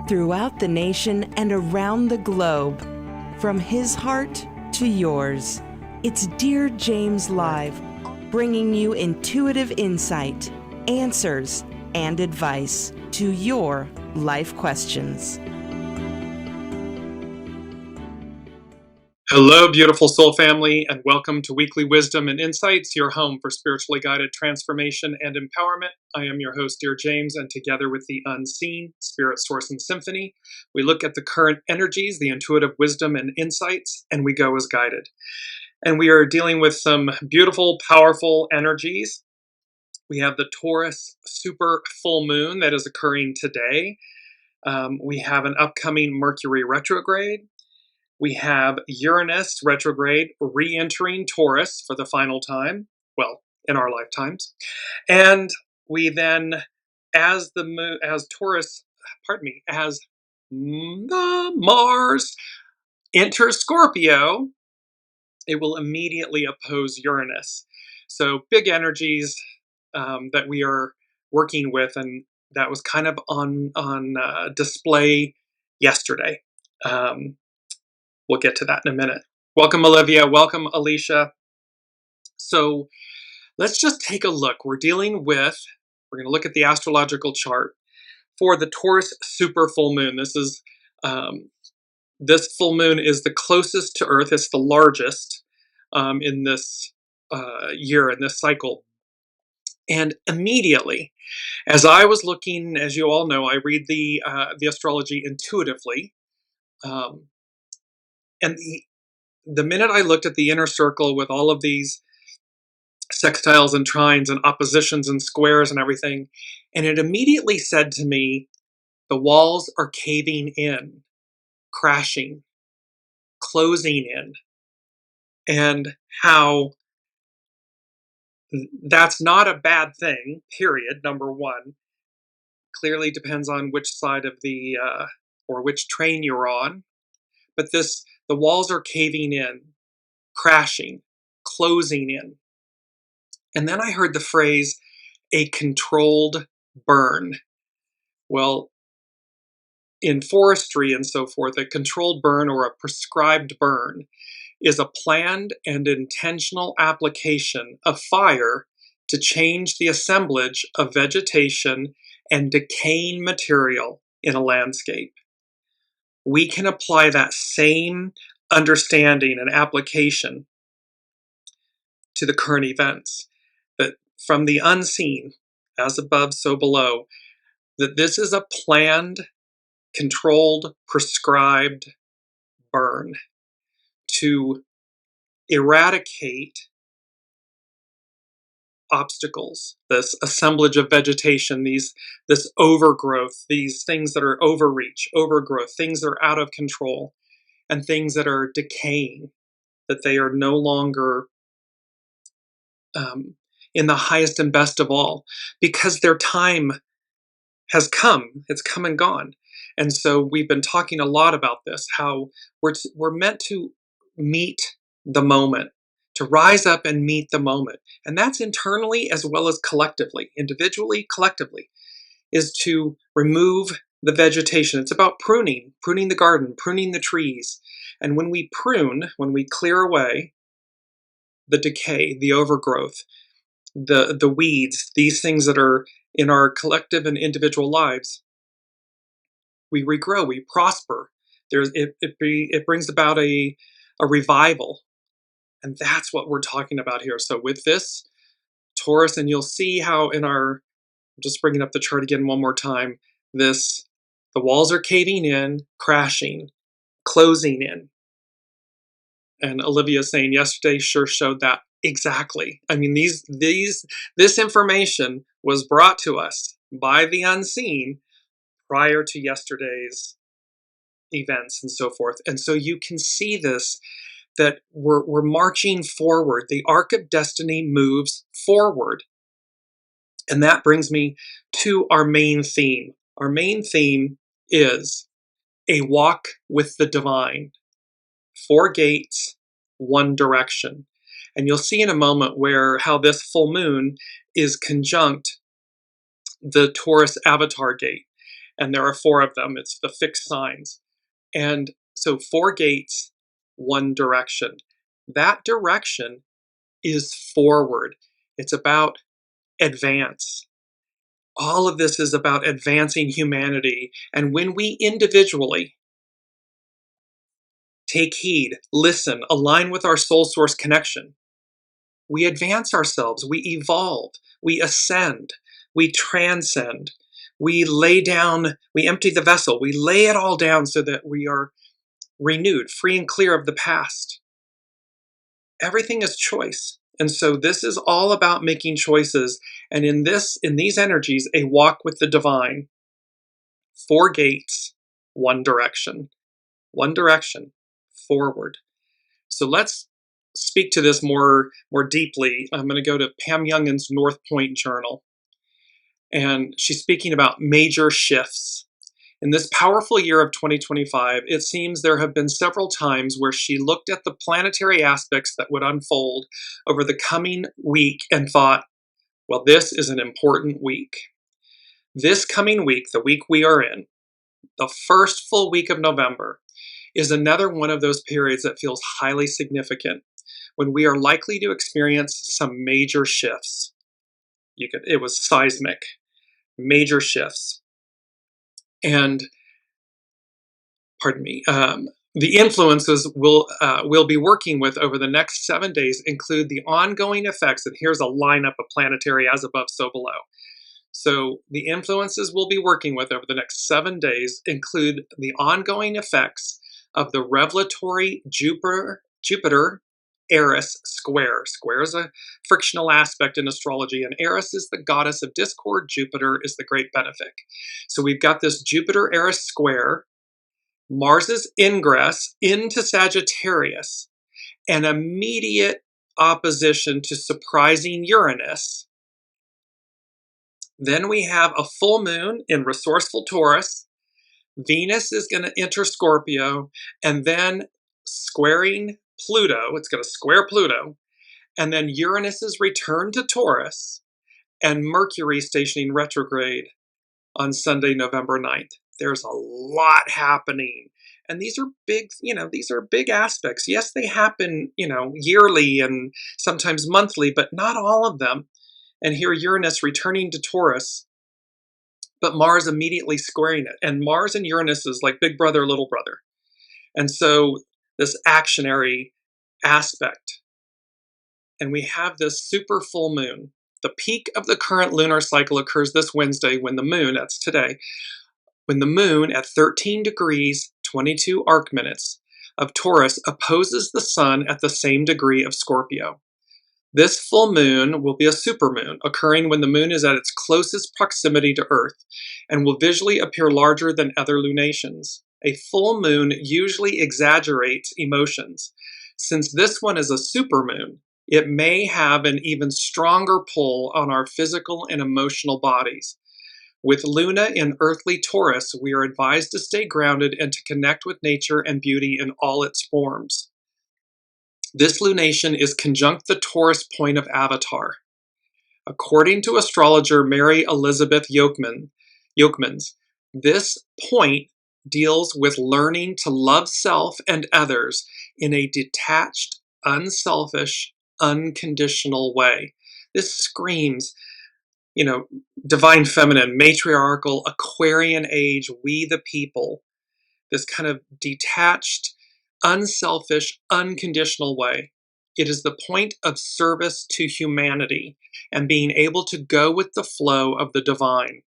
throughout the nation and around the globe. From his heart to yours, it's Dear James Live, bringing you intuitive insight, answers, and advice to your life questions. Hello, beautiful soul family, and welcome to Weekly Wisdom and Insights, your home for spiritually guided transformation and empowerment. I am your host, Dearjames, and together with the unseen, Spirit, Source, and Symphony, we look at the current energies, the intuitive wisdom and insights, and we go as guided. And we are dealing with some beautiful, powerful energies. We have the Taurus super full moon that is occurring today. We have an upcoming Mercury retrograde. We have Uranus retrograde re-entering Taurus for the final time, well, in our lifetimes. And we then, as the Mars enters Scorpio, it will immediately oppose Uranus. So big energies that we are working with, and that was kind of on display yesterday. We'll get to that in a minute. Welcome, Olivia. Welcome, Alicia. So let's just take a look. We're going to look at the astrological chart for the Taurus super full moon. This full moon is the closest to Earth. It's the largest in this year, in this cycle. And immediately, as I was looking, as you all know, I read the astrology intuitively. And the minute I looked at the inner circle with all of these sextiles and trines and oppositions and squares and everything, and it immediately said to me, the walls are caving in, crashing, closing in, and how that's not a bad thing, period, number one. Clearly depends on which side of the, or which train you're on. But the walls are caving in, crashing, closing in. And then I heard the phrase, a controlled burn. Well, in forestry and so forth, a controlled burn or a prescribed burn is a planned and intentional application of fire to change the assemblage of vegetation and decaying material in a landscape. We can apply that same understanding and application to the current events. That from the unseen, as above, so below, that this is a planned, controlled, prescribed burn to eradicate obstacles, this assemblage of vegetation, this overgrowth, these things that are overgrowth, things that are out of control, and things that are decaying, that they are no longer in the highest and best of all, because their time has come. It's come and gone. And so we've been talking a lot about this, how we're meant to meet the moment, to rise up and meet the moment. And that's internally as well as collectively, individually, collectively, is to remove the vegetation. It's about pruning the garden, pruning the trees. And when we prune, when we clear away the decay, the overgrowth, the weeds, these things that are in our collective and individual lives, we regrow, we prosper. It brings about a revival. And that's what we're talking about here. So with this Taurus, and you'll see how just bringing up the chart again one more time, the walls are caving in, crashing, closing in. And Olivia saying yesterday sure showed that exactly. I mean, this information was brought to us by the unseen prior to yesterday's events and so forth. And so you can see this, that we're marching forward. The arc of destiny moves forward. And that brings me to our main theme. Our main theme is a walk with the divine. 4 gates, 1 direction. And you'll see in a moment how this full moon is conjunct the Taurus avatar gate. And there are 4 of them. It's the fixed signs. And so 4 gates, 1 direction. That direction is forward. It's about advance. All of this is about advancing humanity. And when we individually take heed, listen, align with our soul source connection, we advance ourselves, we evolve, we ascend, we transcend, we lay down, we empty the vessel, we lay it all down so that we are renewed, free and clear of the past. Everything is choice. And so this is all about making choices. And in these energies, a walk with the divine, 4 gates, 1 direction, forward. So let's speak to this more deeply. I'm going to go to Pam Youngin's North Point Journal. And she's speaking about major shifts. In this powerful year of 2025, it seems there have been several times where she looked at the planetary aspects that would unfold over the coming week and thought, well, this is an important week. This coming week, the week we are in, the first full week of November, is another one of those periods that feels highly significant, when we are likely to experience some major shifts. It was seismic, major shifts. And, the influences we'll be working with over the next 7 days include the ongoing effects, and here's a lineup of planetary as above, so below. So the influences we'll be working with over the next 7 days include the ongoing effects of the revelatory Jupiter Eris square. Square is a frictional aspect in astrology, and Eris is the goddess of discord. Jupiter is the great benefic. So we've got this Jupiter Eris square, Mars's ingress into Sagittarius, an immediate opposition to surprising Uranus. Then we have a full moon in resourceful Taurus. Venus is going to enter Scorpio, and then squaring Pluto. It's going to square Pluto. And then Uranus's return to Taurus, and Mercury stationing retrograde on Sunday, November 9th. There's a lot happening. And these are big aspects. Yes, they happen, yearly and sometimes monthly, but not all of them. And here Uranus returning to Taurus, but Mars immediately squaring it. And Mars and Uranus is like big brother, little brother. And so this actionary aspect. And we have this super full moon. The peak of the current lunar cycle occurs this Wednesday when the moon, that's today, when the moon at 13 degrees, 22 arc minutes of Taurus opposes the sun at the same degree of Scorpio. This full moon will be a supermoon, occurring when the moon is at its closest proximity to Earth and will visually appear larger than other lunations. A full moon usually exaggerates emotions. Since this one is a supermoon, it may have an even stronger pull on our physical and emotional bodies. With Luna in earthly Taurus, we are advised to stay grounded and to connect with nature and beauty in all its forms. This lunation is conjunct the Taurus point of Avatar. According to astrologer Mary Elizabeth Yokemans, this point deals with learning to love self and others in a detached, unselfish, unconditional way. This screams, divine feminine, matriarchal, Aquarian age, we the people. This kind of detached, unselfish, unconditional way. It is the point of service to humanity and being able to go with the flow of the divine.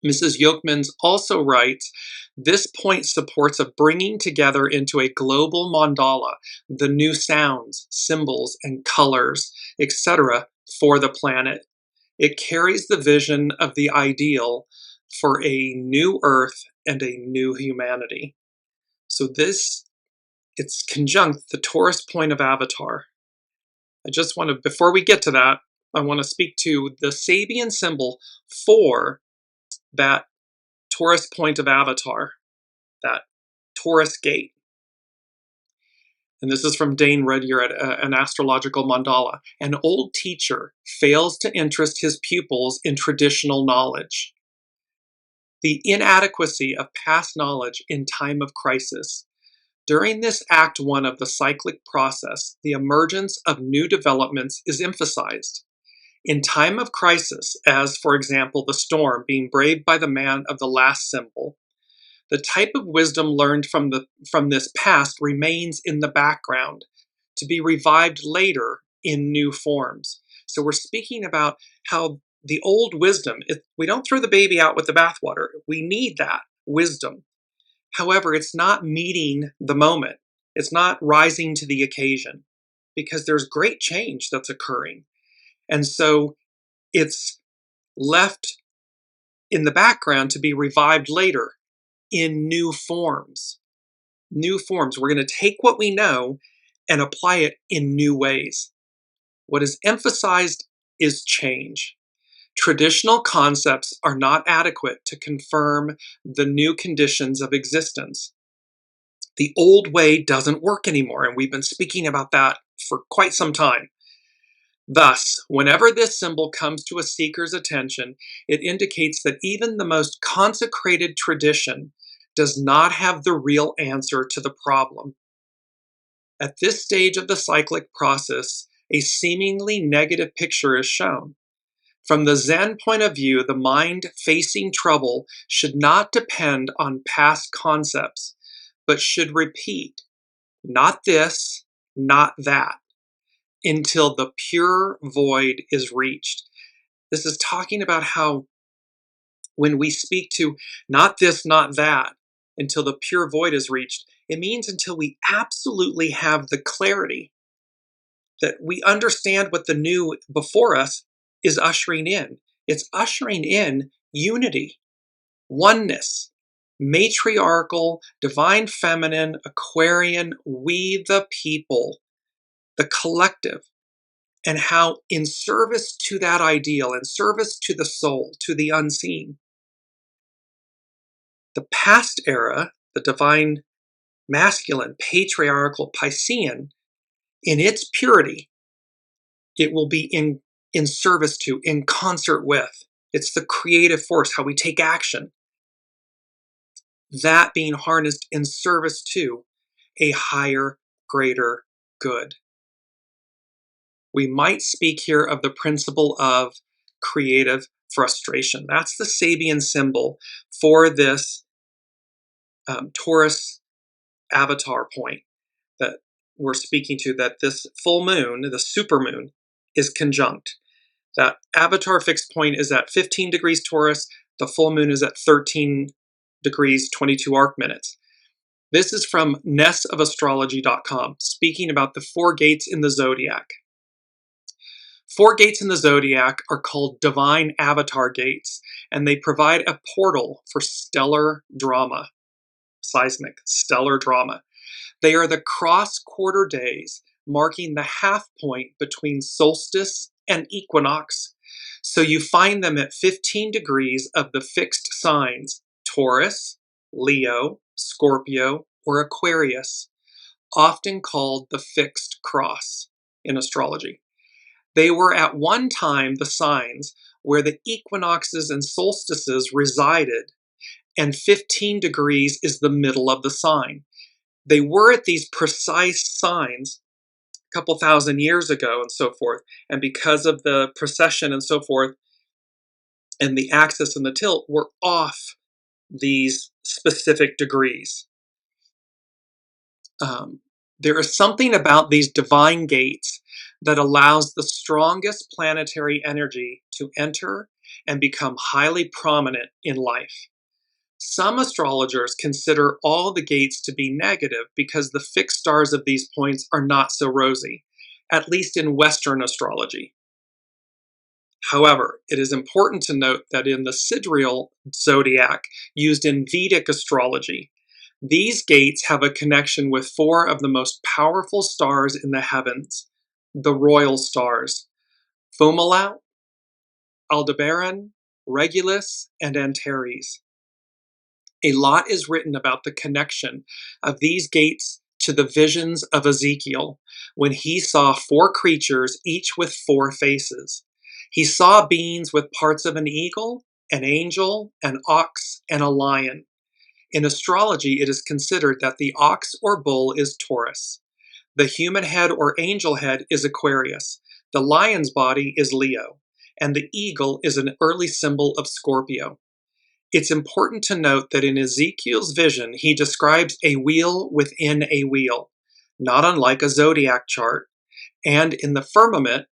Mrs. Yokemans also writes, this point supports a bringing together into a global mandala the new sounds, symbols, and colors, etc. for the planet. It carries the vision of the ideal for a new earth and a new humanity. So it's conjunct the Taurus point of Avatar. I just want to, before we get to that, I want to speak to the SABIAN symbol for that Taurus point of Avatar, that Taurus gate. And this is from Dane Rudyard at an astrological mandala. An old teacher fails to interest his pupils in traditional knowledge. the inadequacy of past knowledge in time of crisis. During this Act 1 of the cyclic process, the emergence of new developments is emphasized. In time of crisis, as for example the storm being braved by the man of the last symbol, the type of wisdom learned from this past remains in the background, to be revived later in new forms. So we're speaking about how the old wisdom, we don't throw the baby out with the bathwater. We need that wisdom. However, it's not meeting the moment. It's not rising to the occasion because there's great change that's occurring. And so it's left in the background to be revived later in new forms. New forms. We're going to take what we know and apply it in new ways. What is emphasized is change. Traditional concepts are not adequate to confirm the new conditions of existence. The old way doesn't work anymore, and we've been speaking about that for quite some time. Thus, whenever this symbol comes to a seeker's attention, it indicates that even the most consecrated tradition does not have the real answer to the problem. At this stage of the cyclic process, a seemingly negative picture is shown. From the Zen point of view, the mind facing trouble should not depend on past concepts, but should repeat, not this, not that, until the pure void is reached. This is talking about how when we speak to not this, not that, until the pure void is reached, it means until we absolutely have the clarity that we understand what the new before us is ushering in. It's ushering in unity, oneness, matriarchal, divine feminine, Aquarian, we the people, the collective, and how in service to that ideal, in service to the soul, to the unseen, the past era, the divine masculine, patriarchal, Piscean, in its purity, it will be in service to, in concert with. It's the creative force, how we take action. That being harnessed in service to a higher, greater good. We might speak here of the principle of creative frustration. That's the Sabian symbol for this Taurus avatar point that we're speaking to, that this full moon, the supermoon, is conjunct. That avatar fixed point is at 15 degrees Taurus. The full moon is at 13 degrees 22 arc minutes. This is from nessofastrology.com, speaking about the 4 gates in the zodiac. 4 gates in the zodiac are called divine avatar gates, and they provide a portal for stellar drama, seismic, stellar drama. They are the cross quarter days, marking the half point between solstice and equinox. So you find them at 15 degrees of the fixed signs, Taurus, Leo, Scorpio, or Aquarius, often called the fixed cross in astrology. They were at one time the signs where the equinoxes and solstices resided, and 15 degrees is the middle of the sign. They were at these precise signs a couple thousand years ago and so forth, and because of the precession and so forth, and the axis and the tilt, were off these specific degrees. There is something about these divine gates that allows the strongest planetary energy to enter and become highly prominent in life. Some astrologers consider all the gates to be negative because the fixed stars of these points are not so rosy, at least in Western astrology. However, it is important to note that in the sidereal zodiac used in Vedic astrology, these gates have a connection with 4 of the most powerful stars in the heavens, the royal stars, Fomalhaut, Aldebaran, Regulus, and Antares. A lot is written about the connection of these gates to the visions of Ezekiel when he saw 4 creatures, each with 4 faces. He saw beings with parts of an eagle an angel, an ox, and a lion. In astrology, it is considered that the ox or bull is Taurus. The human head or angel head is Aquarius. The lion's body is Leo. And the eagle is an early symbol of Scorpio. It's important to note that in Ezekiel's vision, he describes a wheel within a wheel, not unlike a zodiac chart. And in the firmament,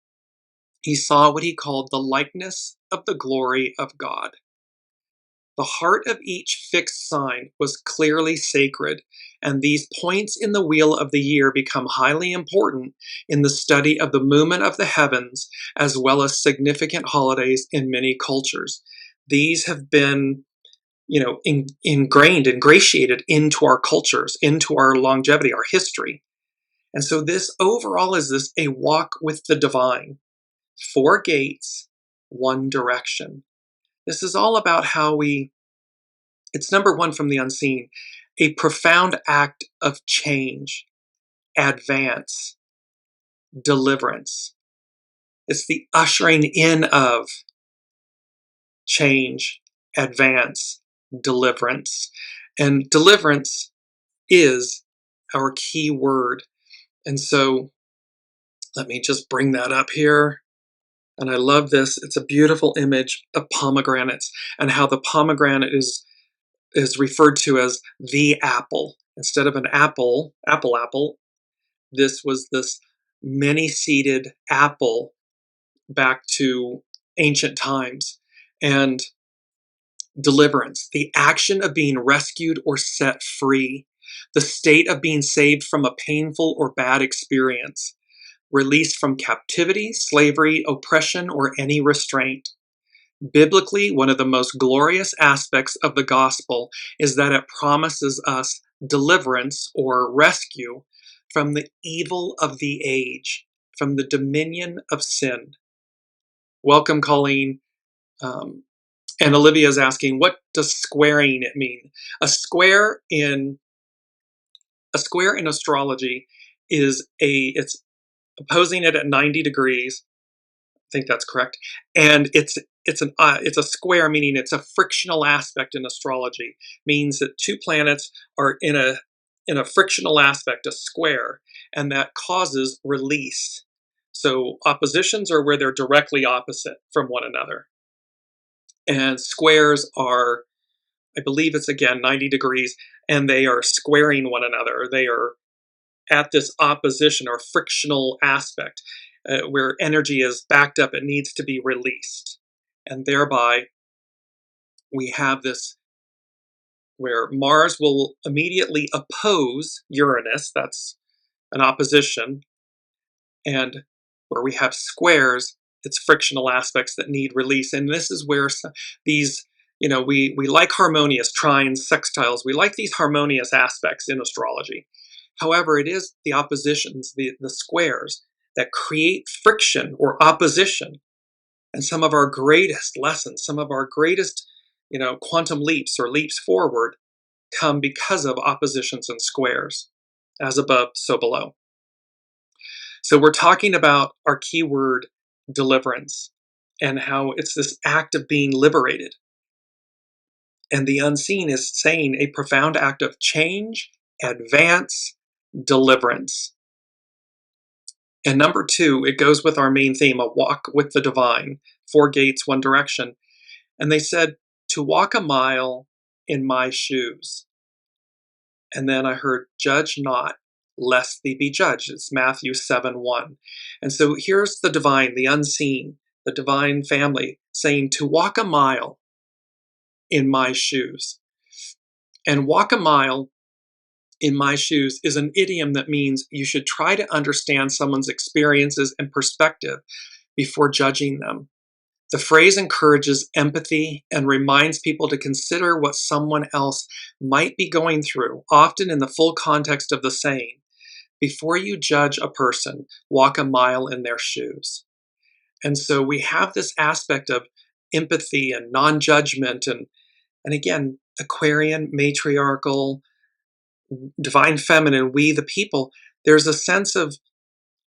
he saw what he called the likeness of the glory of God. The heart of each fixed sign was clearly sacred, and these points in the wheel of the year become highly important in the study of the movement of the heavens, as well as significant holidays in many cultures. These have been, ingratiated into our cultures, into our longevity, our history. And so this overall is a walk with the divine. 4 gates, 1 direction. This is all about how it's number 1 from the unseen, a profound act of change, advance, deliverance. It's the ushering in of change, advance, deliverance. And deliverance is our key word. And so let me just bring that up here. And I love this. It's a beautiful image of pomegranates and how the pomegranate is referred to as the apple. Instead of an apple, this was this many-seeded apple back to ancient times. And deliverance, the action of being rescued or set free, the state of being saved from a painful or bad experience, released from captivity, slavery, oppression, or any restraint. Biblically, one of the most glorious aspects of the gospel is that it promises us deliverance or rescue from the evil of the age, from the dominion of sin. Welcome, Colleen. And Olivia's asking, what does squaring it mean? A square in astrology is it's opposing it at 90 degrees. I think that's correct. And it's a square, meaning it's a frictional aspect in astrology. Means that 2 planets are in a frictional aspect, a square, and that causes release. So oppositions are where they're directly opposite from one another. And squares are, I believe it's again 90 degrees, and they are squaring one another. They are at this opposition or frictional aspect where energy is backed up, it needs to be released. And thereby, we have this where Mars will immediately oppose Uranus, that's an opposition, and where we have squares, it's frictional aspects that need release. And this is where these, we like harmonious trines, sextiles, we like these harmonious aspects in astrology. However, it is the oppositions, the squares, that create friction or opposition. And some of our greatest lessons, some of our greatest, quantum leaps or leaps forward come because of oppositions and squares. As above, so below. So we're talking about our keyword deliverance and how it's this act of being liberated. And the unseen is saying a profound act of change, advance, deliverance. And number 2, it goes with our main theme, a walk with the divine, 4 gates, 1 direction. And they said, to walk a mile in my shoes. And then I heard, judge not, lest thee be judged. It's Matthew 7:1. And so here's the divine, the unseen, the divine family saying to walk a mile in my shoes. And walk a mile in my shoes is an idiom that means you should try to understand someone's experiences and perspective before judging them. The phrase encourages empathy and reminds people to consider what someone else might be going through, often in the full context of the saying. Before you judge a person, walk a mile in their shoes. And so we have this aspect of empathy and non-judgment and again, Aquarian, matriarchal, divine feminine, we the people, there's a sense of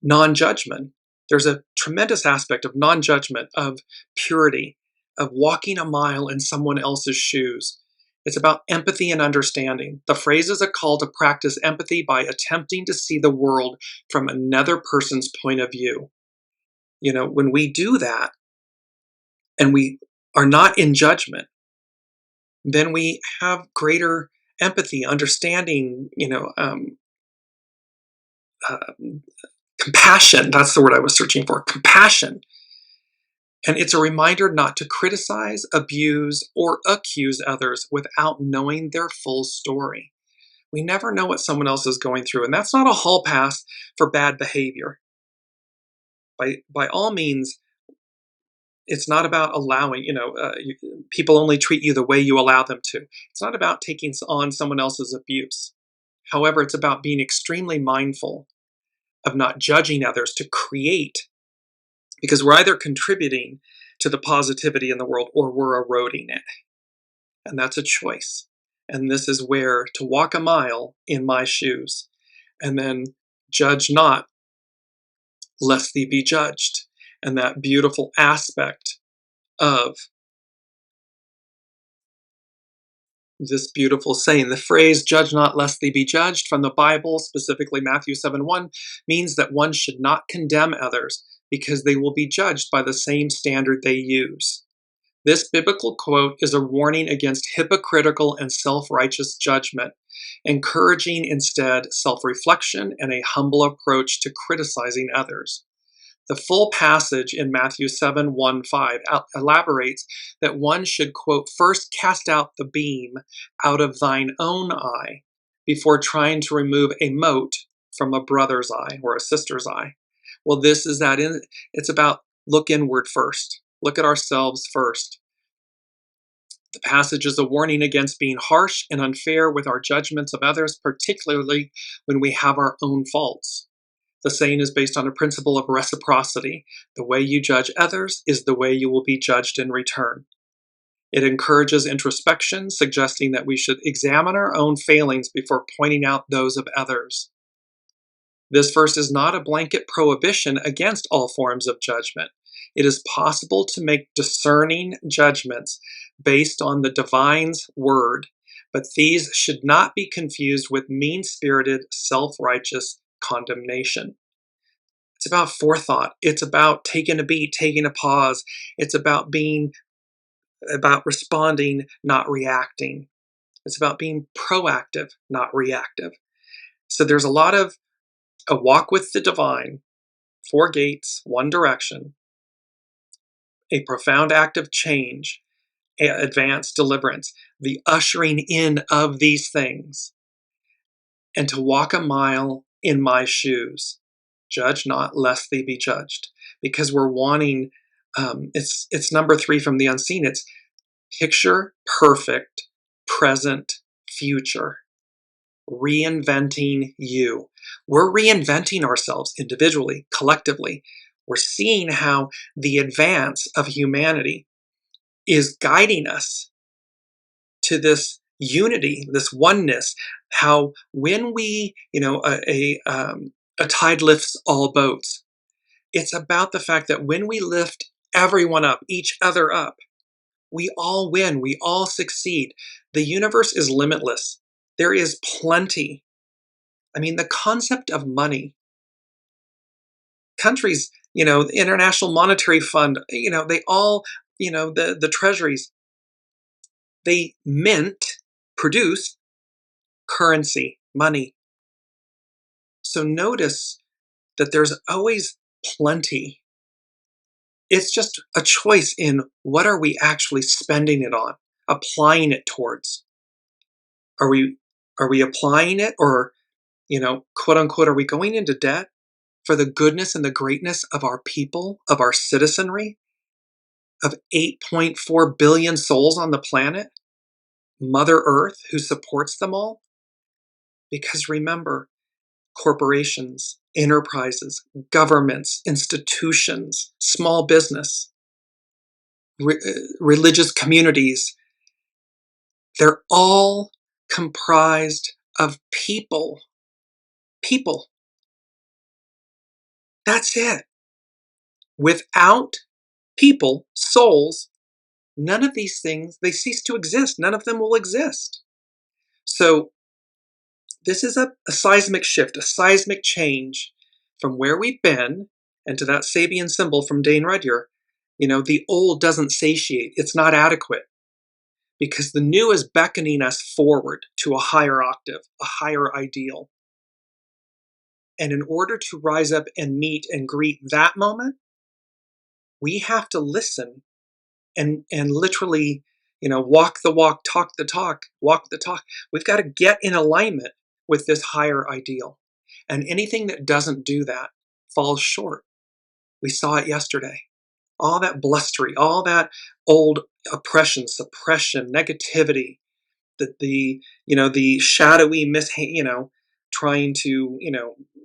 non-judgment. There's a tremendous aspect of non-judgment, of purity, of walking a mile in someone else's shoes. It's about empathy and understanding. The phrase is a call to practice empathy by attempting to see the world from another person's point of view. When we do that and we are not in judgment, then we have greater empathy, understanding, uh, compassion. That's the word I was searching for, compassion. And it's a reminder not to criticize, abuse, or accuse others without knowing their full story. We never know what someone else is going through, and that's not a hall pass for bad behavior. By all means, it's not about allowing, people only treat you the way you allow them to. It's not about taking on someone else's abuse. However, it's about being extremely mindful of not judging others to create, because we're either contributing to the positivity in the world or we're eroding it. And that's a choice. And this is where to walk a mile in my shoes, and then judge not, lest thee be judged. And that beautiful aspect of this beautiful saying, the phrase, judge not lest thee be judged, from the Bible, specifically Matthew 7:1, means that one should not condemn others because they will be judged by the same standard they use. This biblical quote is a warning against hypocritical and self-righteous judgment, encouraging instead self-reflection and a humble approach to criticizing others. The full passage in Matthew 7:1-5 elaborates that one should, quote, first cast out the beam out of thine own eye before trying to remove a mote from a brother's eye or a sister's eye. Well, it's about look inward first. Look at ourselves first. The passage is a warning against being harsh and unfair with our judgments of others, particularly when we have our own faults. The saying is based on a principle of reciprocity. The way you judge others is the way you will be judged in return. It encourages introspection, suggesting that we should examine our own failings before pointing out those of others. This verse is not a blanket prohibition against all forms of judgment. It is possible to make discerning judgments based on the divine's word, but these should not be confused with mean-spirited, self-righteous condemnation. It's about forethought. It's about taking a beat, taking a pause. It's about responding, not reacting. It's about being proactive, not reactive. So there's a lot of a walk with the divine, 4 gates, 1 direction, a profound act of change, advanced deliverance, the ushering in of these things, and to walk a mile in my shoes. Judge not, lest thee be judged. Because we're wanting, it's number 3 from the unseen. It's picture perfect, present, future. Reinventing you. We're reinventing ourselves individually, collectively. We're seeing how the advance of humanity is guiding us to this unity, this oneness. How when we, a tide lifts all boats. It's about the fact that when we lift everyone up, each other up, we all win, we all succeed. The universe is limitless. There is plenty. I mean, the concept of money, countries, the International Monetary Fund, they all, the treasuries, they produce currency, money. So notice that there's always plenty. It's just a choice in what are we actually spending it on, applying it towards. Are we applying it, or, quote unquote, are we going into debt for the goodness and the greatness of our people, of our citizenry, of 8.4 billion souls on the planet, Mother Earth, who supports them all? Because remember, corporations, enterprises, governments, institutions, small business, religious communities, they're all comprised of people. People. That's it. Without people, souls, none of these things, they cease to exist. None of them will exist. So this is a seismic shift, a seismic change from where we've been, and to that Sabian symbol from Dane Rudyard. The old doesn't satiate. It's not adequate, because the new is beckoning us forward to a higher octave, a higher ideal. And in order to rise up and meet and greet that moment, we have to listen and literally, walk the walk, talk the talk, walk the talk. We've got to get in alignment with this higher ideal. And anything that doesn't do that falls short. We saw it yesterday. All that blustery, all that old oppression, suppression, negativity, the shadowy trying to,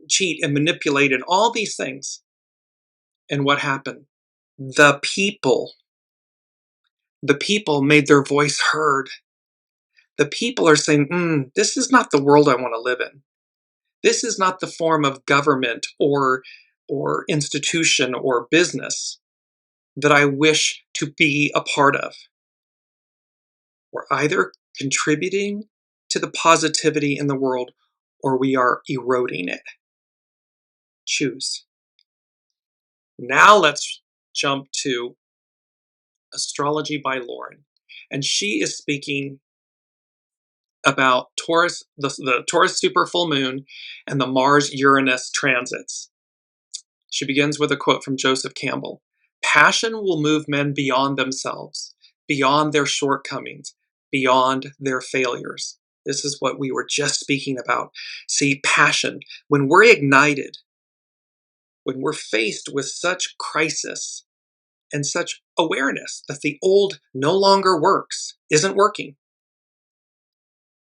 cheat and manipulate and all these things. And what happened? The people made their voice heard. The people are saying, this is not the world I want to live in. This is not the form of government or institution or business that I wish to be a part of. We're either contributing to the positivity in the world, or we are eroding it. Choose. Now let's jump to Astrology by Lauren. And she is speaking about Taurus, the Taurus super full moon, and the Mars-Uranus transits. She begins with a quote from Joseph Campbell. Passion will move men beyond themselves, beyond their shortcomings, beyond their failures. This is what we were just speaking about. See, passion, when we're ignited, when we're faced with such crisis and such awareness that the old no longer works, isn't working,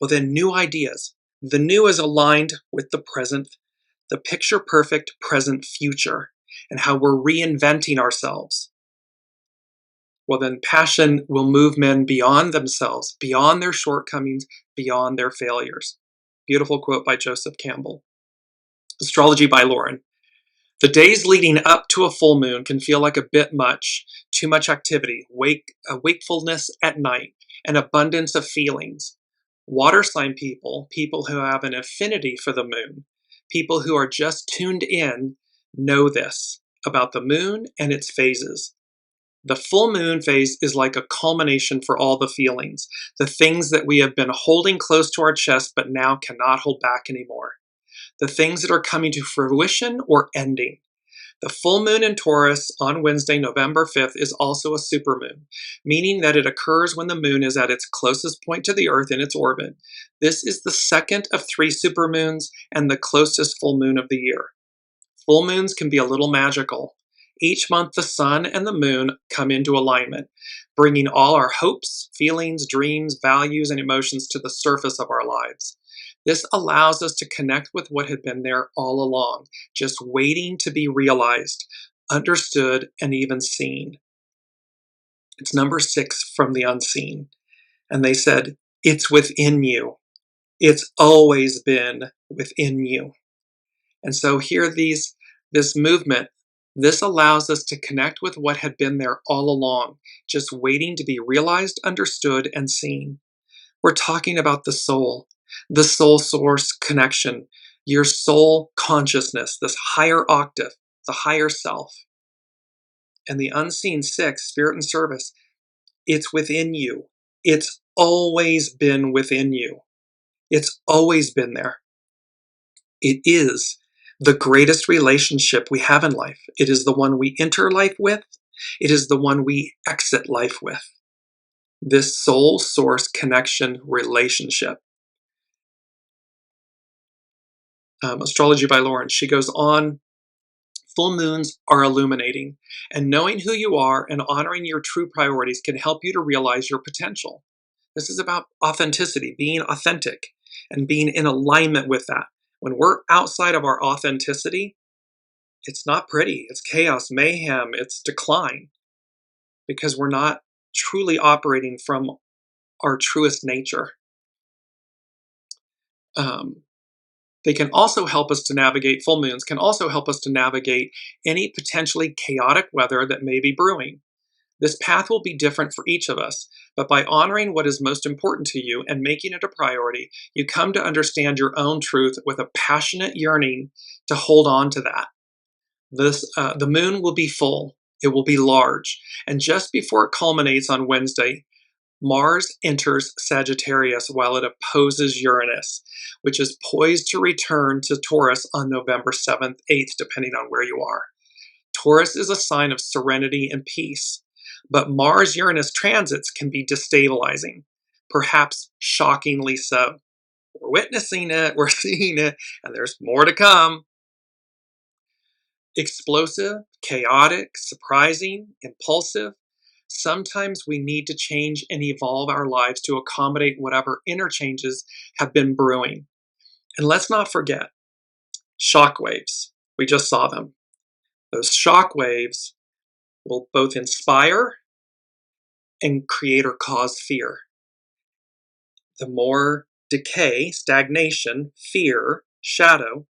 well, then new ideas. The new is aligned with the present, the picture-perfect present future, and how we're reinventing ourselves. Well, then passion will move men beyond themselves, beyond their shortcomings, beyond their failures. Beautiful quote by Joseph Campbell. Astrology by Lauren. The days leading up to a full moon can feel like a bit much, too much activity, wakefulness at night, an abundance of feelings. Water sign people who have an affinity for the moon, people who are just tuned in, know this about the moon and its phases. The full moon phase is like a culmination for all the feelings, the things that we have been holding close to our chest but now cannot hold back anymore, the things that are coming to fruition or ending. The full moon in Taurus on Wednesday, November 5th, is also a supermoon, meaning that it occurs when the moon is at its closest point to the Earth in its orbit. This is the second of 3 supermoons and the closest full moon of the year. Full moons can be a little magical. Each month, the sun and the moon come into alignment, bringing all our hopes, feelings, dreams, values, and emotions to the surface of our lives. This allows us to connect with what had been there all along, just waiting to be realized, understood, and even seen. It's number 6 from the unseen. And they said, it's within you. It's always been within you. And so here this movement, this allows us to connect with what had been there all along, just waiting to be realized, understood, and seen. We're talking about the soul source connection, your soul consciousness, this higher octave, the higher self. And the unseen 6, spirit and service, it's within you. It's always been within you. It's always been there. It is the greatest relationship we have in life. It is the one we enter life with. It is the one we exit life with. This soul source connection relationship. Astrology by Lauren. She goes on, full moons are illuminating, and knowing who you are and honoring your true priorities can help you to realize your potential. This is about authenticity, being authentic, and being in alignment with that. When we're outside of our authenticity, it's not pretty. It's chaos, mayhem, it's decline, because we're not truly operating from our truest nature. They can also help us to navigate, full moons can also help us to navigate any potentially chaotic weather that may be brewing. This path will be different for each of us, but by honoring what is most important to you and making it a priority, you come to understand your own truth with a passionate yearning to hold on to that. The moon will be full, it will be large, and just before it culminates on Wednesday, Mars enters Sagittarius while it opposes Uranus, which is poised to return to Taurus on November 7th, 8th, depending on where you are. Taurus is a sign of serenity and peace, but Mars-Uranus transits can be destabilizing, perhaps shockingly so. We're witnessing it, we're seeing it, and there's more to come. Explosive, chaotic, surprising, impulsive. Sometimes we need to change and evolve our lives to accommodate whatever inner changes have been brewing. And let's not forget, shock waves. We just saw them. Those shock waves will both inspire and create or cause fear. The more decay, stagnation, fear, shadow,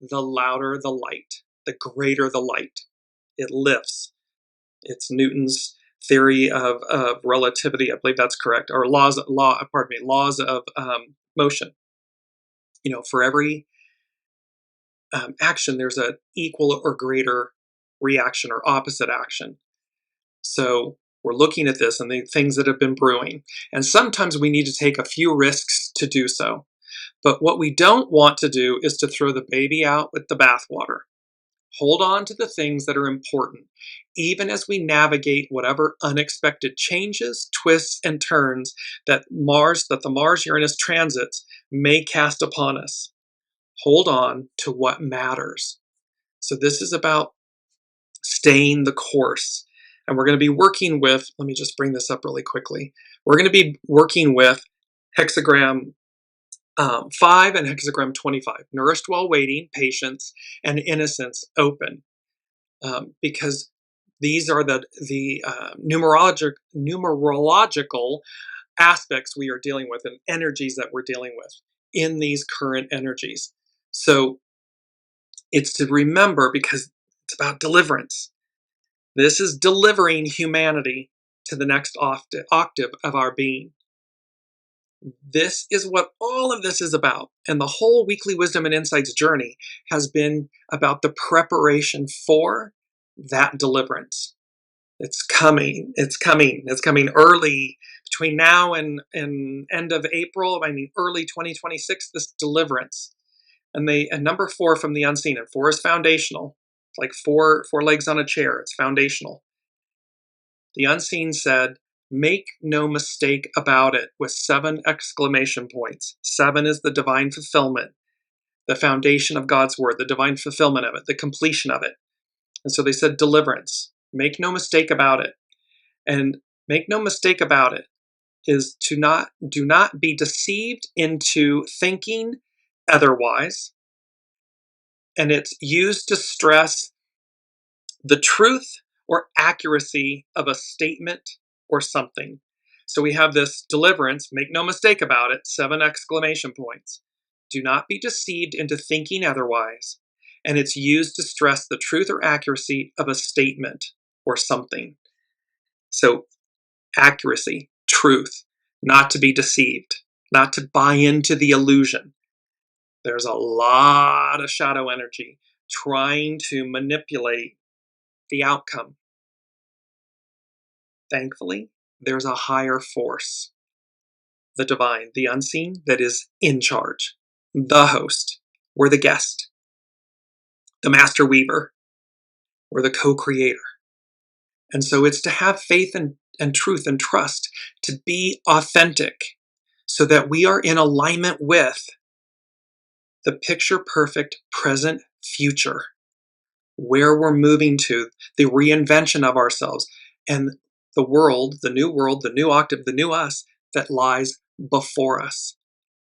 the louder the light, the greater the light. It lifts. It's Newton's theory of relativity. I believe that's correct. Or laws of motion. You know, for every action, there's an equal or greater reaction or opposite action. So we're looking at this and the things that have been brewing. And sometimes we need to take a few risks to do so. But what we don't want to do is to throw the baby out with the bathwater. Hold on to the things that are important, even as we navigate whatever unexpected changes, twists, and turns that the Mars-Uranus transits may cast upon us. Hold on to what matters. So this is about staying the course. And we're going to be working with, let me just bring this up really quickly. We're going to be working with hexagram 5 and hexagram 25, nourished while waiting, patience, and innocence open, because these are the numerological aspects we are dealing with and energies that we're dealing with in these current energies. So it's to remember, because it's about deliverance. This is delivering humanity to the next octave of our being. This is what all of this is about. And the whole Weekly Wisdom and Insights journey has been about the preparation for that deliverance. It's coming. It's coming. It's coming early, between now and end of April, early 2026, this deliverance. And number 4 from the unseen, and 4 is foundational. It's like four legs on a chair. It's foundational. The unseen said, make no mistake about it, with 7 exclamation points. 7 is the divine fulfillment, the foundation of God's word, the divine fulfillment of it, the completion of it. And so they said deliverance. Make no mistake about it. And make no mistake about it is do not be deceived into thinking otherwise. And it's used to stress the truth or accuracy of a statement or something. So we have this deliverance, make no mistake about it, 7 exclamation points. Do not be deceived into thinking otherwise. And it's used to stress the truth or accuracy of a statement or something. So accuracy, truth, not to be deceived, not to buy into the illusion. There's a lot of shadow energy trying to manipulate the outcome. Thankfully, there's a higher force, the divine, the unseen, that is in charge. The host, we're the guest. The master weaver, we're the co-creator. And so it's to have faith and truth and trust, to be authentic, so that we are in alignment with the picture-perfect present future, where we're moving to, the reinvention of ourselves, and the world, the new octave, the new us that lies before us.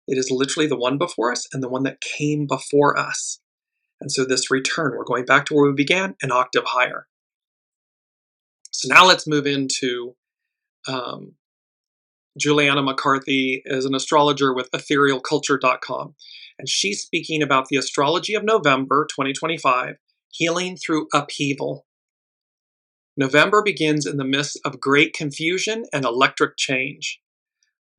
It is literally the one before us and the one that came before us. And so this return, we're going back to where we began, an octave higher. So now let's move into Juliana McCarthy is an astrologer with etherealculture.com. And she's speaking about the astrology of November 2025, healing through upheaval. November begins in the midst of great confusion and electric change.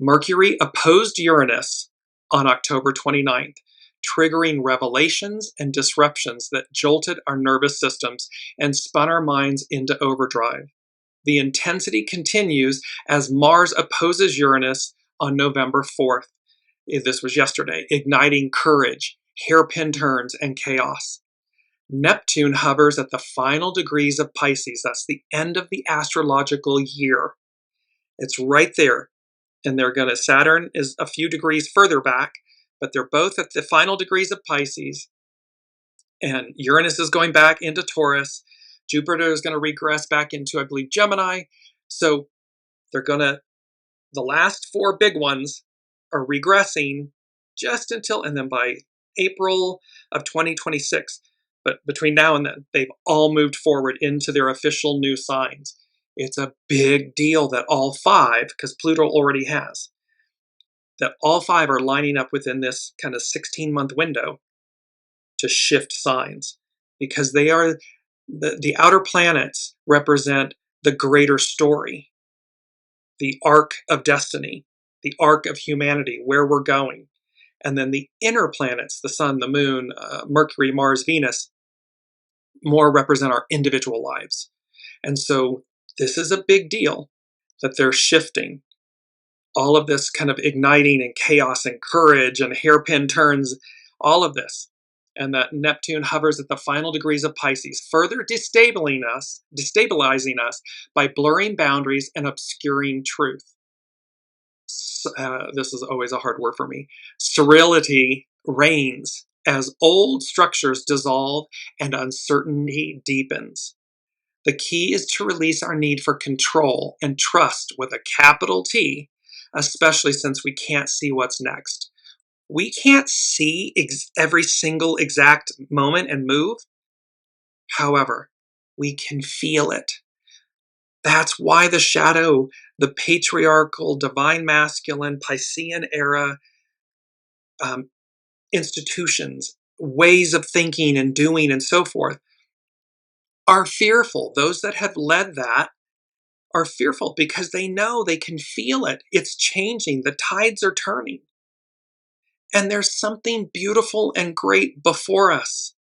Mercury opposed Uranus on October 29th, triggering revelations and disruptions that jolted our nervous systems and spun our minds into overdrive. The intensity continues as Mars opposes Uranus on November 4th. This was yesterday, igniting courage, hairpin turns, and chaos. Neptune hovers at the final degrees of Pisces. That's the end of the astrological year. It's right there. And Saturn is a few degrees further back, but they're both at the final degrees of Pisces. And Uranus is going back into Taurus. Jupiter is going to regress back into, I believe, Gemini. So the last four big ones are regressing just until, and then by April of 2026. But between now and then, they've all moved forward into their official new signs. It's a big deal that all five, because Pluto already has, that all five are lining up within this kind of 16-month window to shift signs, because they are the outer planets represent the greater story, the arc of destiny, the arc of humanity, where we're going. And then the inner planets, the sun, the moon, Mercury, Mars, Venus, more represent our individual lives. And so this is a big deal that they're shifting. All of this kind of igniting and chaos and courage and hairpin turns, all of this. And that Neptune hovers at the final degrees of Pisces, further destabilizing us by blurring boundaries and obscuring truth. This is always a hard word for me. Sterility reigns as old structures dissolve and uncertainty deepens. The key is to release our need for control and trust with a capital T, especially since we can't see what's next. We can't see every single exact moment and move. However, we can feel it. That's why the shadow, the patriarchal, divine masculine, Piscean era institutions, ways of thinking and doing and so forth are fearful. Those that have led that are fearful because they know, they can feel it. It's changing. The tides are turning. And there's something beautiful and great before us.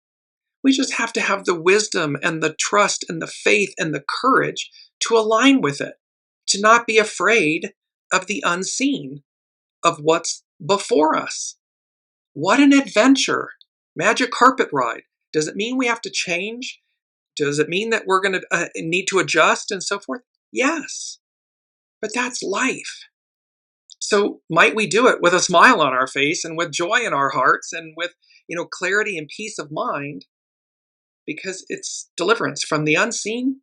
We just have to have the wisdom and the trust and the faith and the courage to align with it, to not be afraid of the unseen, of what's before us. What an adventure. Magic carpet ride. Does it mean we have to change? Does it mean that we're going to need to adjust and so forth? Yes. But that's life. So might we do it with a smile on our face and with joy in our hearts and with, clarity and peace of mind, because it's deliverance from the unseen.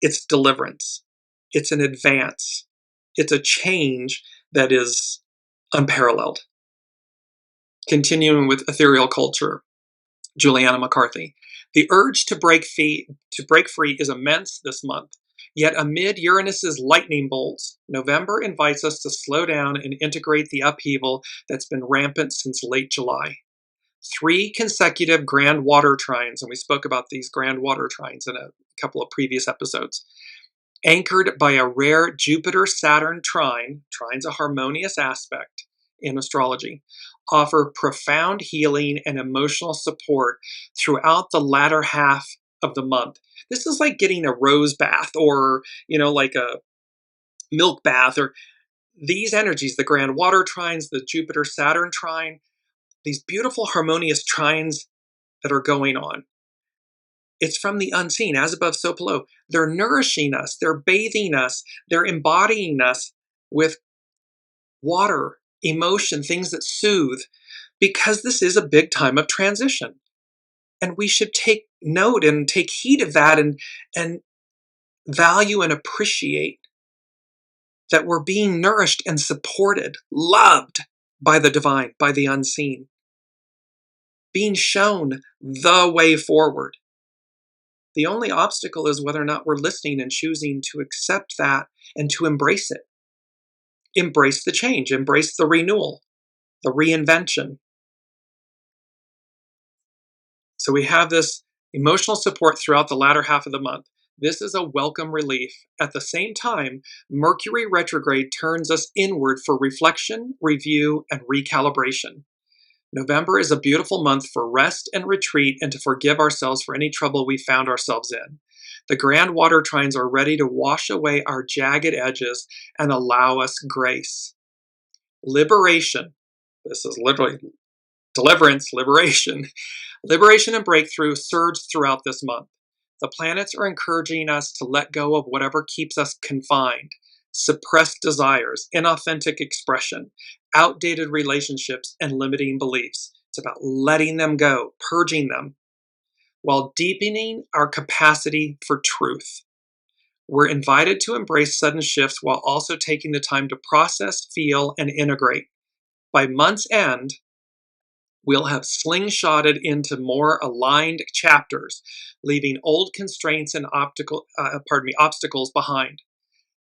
It's deliverance. It's an advance. It's a change that is unparalleled. Continuing with ethereal culture, Juliana McCarthy. The urge to break free is immense this month. Yet amid Uranus's lightning bolts, November invites us to slow down and integrate the upheaval that's been rampant since late July. 3 consecutive grand water trines, and we spoke about these grand water trines in a couple of previous episodes, anchored by a rare Jupiter-Saturn trine, trine's a harmonious aspect in astrology, offer profound healing and emotional support throughout the latter half of the month. This is like getting a rose bath or, like a milk bath, or these energies, the grand water trines, the Jupiter-Saturn trine, these beautiful harmonious trines that are going on. It's from the unseen, as above, so below. They're nourishing us, they're bathing us, they're embodying us with water, emotion, things that soothe, because this is a big time of transition. And we should take note and take heed of that and value and appreciate that we're being nourished and supported, loved by the divine, by the unseen, being shown the way forward. The only obstacle is whether or not we're listening and choosing to accept that and to embrace it. Embrace the change, embrace the renewal, the reinvention. So we have this emotional support throughout the latter half of the month. This is a welcome relief. At the same time, Mercury retrograde turns us inward for reflection, review, and recalibration. November is a beautiful month for rest and retreat and to forgive ourselves for any trouble we found ourselves in. The grand water trines are ready to wash away our jagged edges and allow us grace. Liberation. This is literally deliverance, liberation. Liberation and breakthrough surge throughout this month. The planets are encouraging us to let go of whatever keeps us confined, suppressed desires, inauthentic expression, outdated relationships, and limiting beliefs. It's about letting them go, purging them, while deepening our capacity for truth. We're invited to embrace sudden shifts while also taking the time to process, feel, and integrate. By month's end, we'll have slingshotted into more aligned chapters, leaving old constraints and obstacles behind.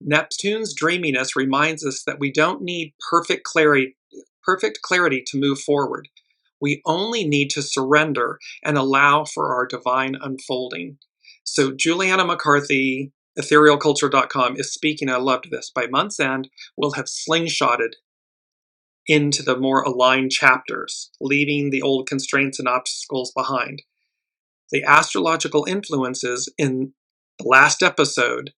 Neptune's dreaminess reminds us that we don't need perfect clarity to move forward. We only need to surrender and allow for our divine unfolding. So Juliana McCarthy, etherealculture.com, is speaking. I loved this. By month's end, we'll have slingshotted into the more aligned chapters, leaving the old constraints and obstacles behind. The astrological influences in the last episode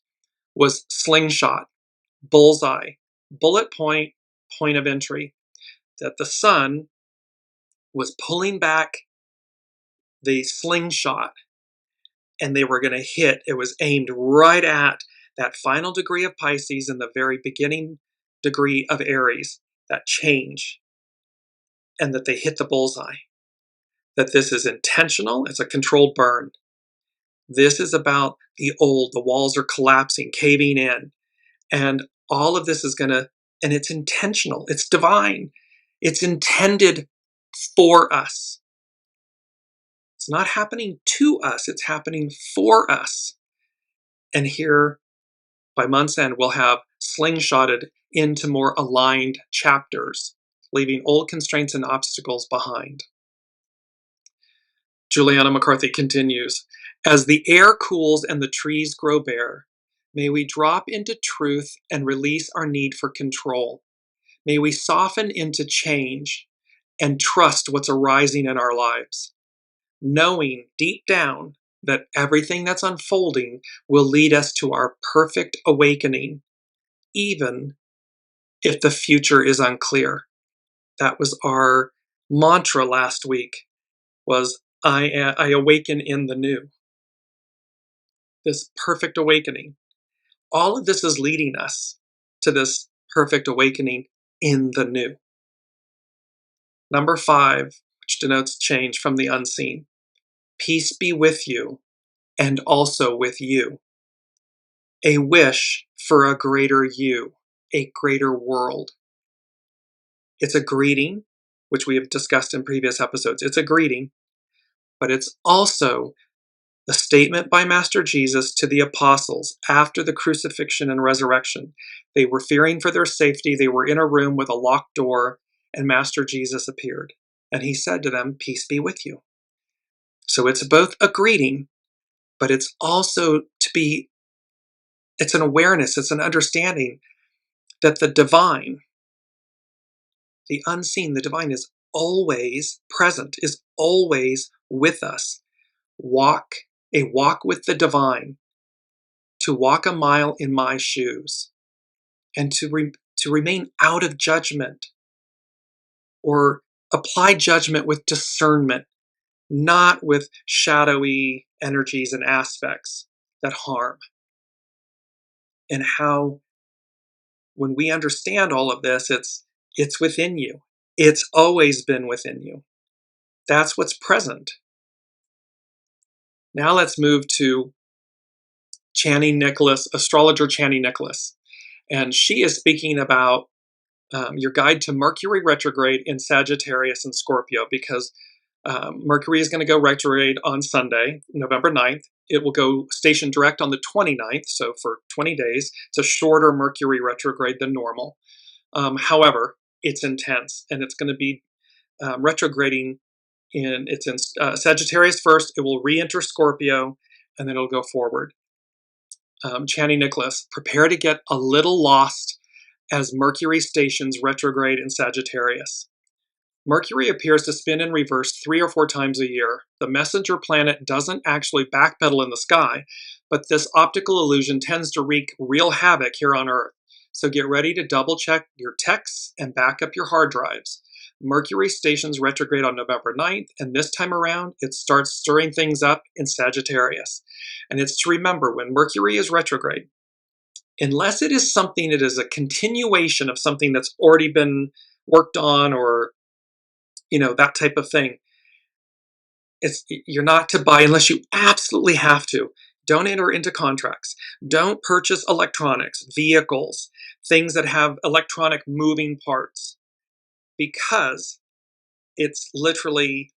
was slingshot, bullseye, bullet point, point of entry, that the sun was pulling back the slingshot and they were going to hit. It was aimed right at that final degree of Pisces and the very beginning degree of Aries, that change, and that they hit the bullseye. That this is intentional, it's a controlled burn. This is about the old, the walls are collapsing, caving in, and all of this is gonna, and it's intentional, it's divine, it's intended for us. It's not happening to us, it's happening for us. And here, by month's end, we'll have slingshotted into more aligned chapters, leaving old constraints and obstacles behind. Juliana McCarthy continues, as the air cools and the trees grow bare, may we drop into truth and release our need for control. May we soften into change and trust what's arising in our lives, knowing deep down that everything that's unfolding will lead us to our perfect awakening, even if the future is unclear. That was our mantra last week, was I awaken in the new. This perfect awakening. All of this is leading us to this perfect awakening in the new. Number 5, which denotes change from the unseen. Peace be with you and also with you. A wish for a greater you, a greater world. It's a greeting, which we have discussed in previous episodes. It's a greeting, but it's also the statement by Master Jesus to the apostles after the crucifixion and resurrection. They were fearing for their safety. They were in a room with a locked door, and Master Jesus appeared. And he said to them, peace be with you. So it's both a greeting, but it's also it's an awareness, it's an understanding that the divine, the unseen, the divine is always present, is always with us. A walk with the divine, to walk a mile in my shoes, and to remain out of judgment, or apply judgment with discernment, not with shadowy energies and aspects that harm. And how, when we understand all of this, it's within you. It's always been within you. That's what's present. Now let's move to Channing Nicholas, astrologer Channing Nicholas. And she is speaking about your guide to Mercury retrograde in Sagittarius and Scorpio, because Mercury is going to go retrograde on Sunday, November 9th. It will go station direct on the 29th, so for 20 days. It's a shorter Mercury retrograde than normal. However, it's intense, and it's going to be retrograding it's in Sagittarius first. It will re-enter Scorpio, and then it'll go forward. Channing Nicholas, prepare to get a little lost as Mercury stations retrograde in Sagittarius. Mercury appears to spin in reverse 3 or 4 times a year. The messenger planet doesn't actually backpedal in the sky, but this optical illusion tends to wreak real havoc here on Earth. So get ready to double check your texts and back up your hard drives. Mercury stations retrograde on November 9th, and this time around, it starts stirring things up in Sagittarius. And it's to remember, when Mercury is retrograde, unless it is something that is a continuation of something that's already been worked on, or that type of thing, you're not to buy unless you absolutely have to. Don't enter into contracts. Don't purchase electronics, vehicles, things that have electronic moving parts, because it's literally,